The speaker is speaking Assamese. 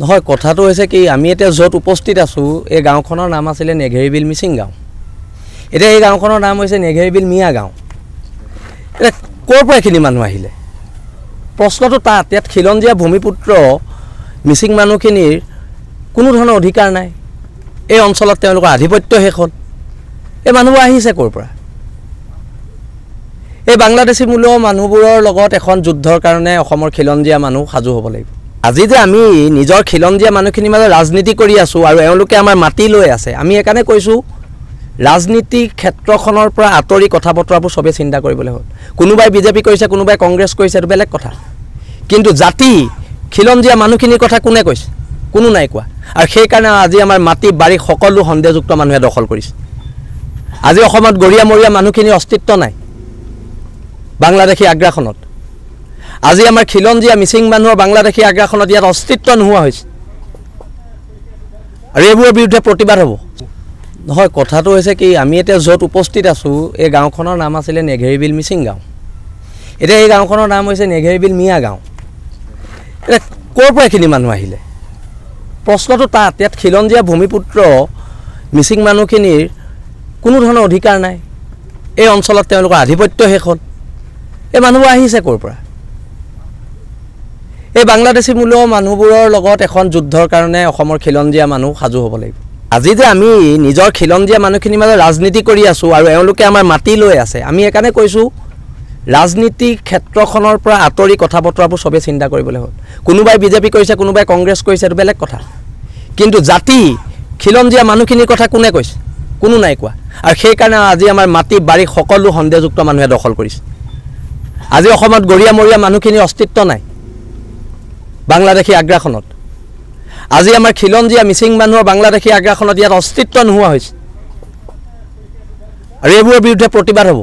নহয় কথাটো হৈছে কি আমি এতিয়া য'ত উপস্থিত আছোঁ এই গাঁওখনৰ নাম আছিলে নেঘেৰিবিল মিচিং গাঁও। এতিয়া এই গাঁওখনৰ নাম হৈছে নেঘেৰিবিল মিয়া গাঁও। এতিয়া ক'ৰ পৰা এইখিনি মানুহ আহিলে প্ৰশ্নটো তাত। ইয়াত খিলঞ্জীয়া ভূমিপুত্ৰ মিচিং মানুহখিনিৰ কোনো ধৰণৰ অধিকাৰ নাই। এই অঞ্চলত তেওঁলোকৰ আধিপত্য শেষ হ'ল। এই মানুহবোৰ আহিছে ক'ৰ পৰা? এই বাংলাদেশী মূলৰ মানুহবোৰৰ লগত এখন যুদ্ধৰ কাৰণে অসমৰ খিলঞ্জীয়া মানুহ সাজু হ'ব লাগিব। আজি যে আমি নিজৰ খিলঞ্জীয়া মানুহখিনিৰ মাজত ৰাজনীতি কৰি আছোঁ আৰু এওঁলোকে আমাৰ মাটি লৈ আছে, আমি সেইকাৰণে কৈছোঁ ৰাজনীতি ক্ষেত্ৰখনৰ পৰা আঁতৰি কথা বতৰাবোৰ চবেই চিন্তা কৰিবলৈ হ'ল। কোনোবাই বিজেপি কৰিছে, কোনোবাই কংগ্ৰেছ কৰিছে, এইটো বেলেগ কথা। কিন্তু জাতি খিলঞ্জীয়া মানুহখিনিৰ কথা কোনে কৈছে? কোনো নাই কোৱা। আৰু সেইকাৰণে আজি আমাৰ মাটি বাৰী সকলো সন্দেহযুক্ত মানুহে দখল কৰিছে। আজি অসমত গৰীয়া মৰীয়া মানুহখিনিৰ অস্তিত্ব নাই বাংলাদেশী আগ্ৰাসনত। আজি আমাৰ খিলঞ্জীয়া মিচিং মানুহৰ বাংলাদেশী আগ্ৰাসনত ইয়াত অস্তিত্ব নোহোৱা হৈছে আৰু এইবোৰৰ বিৰুদ্ধে প্ৰতিবাদ হ'ব। নহয় কথাটো হৈছে কি আমি এতিয়া য'ত উপস্থিত আছোঁ এই গাঁওখনৰ নাম আছিলে নেঘেৰিবিল মিচিং গাঁও। এতিয়া এই গাঁওখনৰ নাম হৈছে নেঘেৰিবিল মিয়া গাঁও। এতিয়া ক'ৰ পৰা এইখিনি মানুহ আহিলে প্ৰশ্নটো তাত। ইয়াত খিলঞ্জীয়া ভূমিপুত্ৰ মিচিং মানুহখিনিৰ কোনো ধৰণৰ অধিকাৰ নাই। এই অঞ্চলত তেওঁলোকৰ আধিপত্য শেষ হ'ল। এই মানুহবোৰ আহিছে ক'ৰ পৰা? এই বাংলাদেশী মূলৰ মানুহবোৰৰ লগত এখন যুদ্ধৰ কাৰণে অসমৰ খিলঞ্জীয়া মানুহ সাজু হ'ব লাগিব। আজি যে আমি নিজৰ খিলঞ্জীয়া মানুহখিনিৰ মাজত ৰাজনীতি কৰি আছোঁ আৰু এওঁলোকে আমাৰ মাটি লৈ আছে, আমি সেইকাৰণে কৈছোঁ ৰাজনীতি ক্ষেত্ৰখনৰ পৰা আঁতৰি কথা বতৰাবোৰ চবেই চিন্তা কৰিবলৈ হ'ল। কোনোবাই বিজেপি কৰিছে, কোনোবাই কংগ্ৰেছ কৰিছে, এইটো বেলেগ কথা। কিন্তু জাতি খিলঞ্জীয়া মানুহখিনিৰ কথা কোনে কৈছে? কোনো নাই কোৱা। আৰু সেইকাৰণে আজি আমাৰ মাটি বাৰী সকলো সন্দেহযুক্ত মানুহে দখল কৰিছে। আজি অসমত গৰীয়া মৰীয়া মানুহখিনিৰ অস্তিত্ব নাই বাংলাদেশী আগ্ৰাসনত। আজি আমাৰ খিলঞ্জীয়া মিচিং মানুহৰ বাংলাদেশী আগ্ৰাসনত ইয়াত অস্তিত্ব নোহোৱা হৈছে আৰু এইবোৰৰ বিৰুদ্ধে প্ৰতিবাদ হ'ব।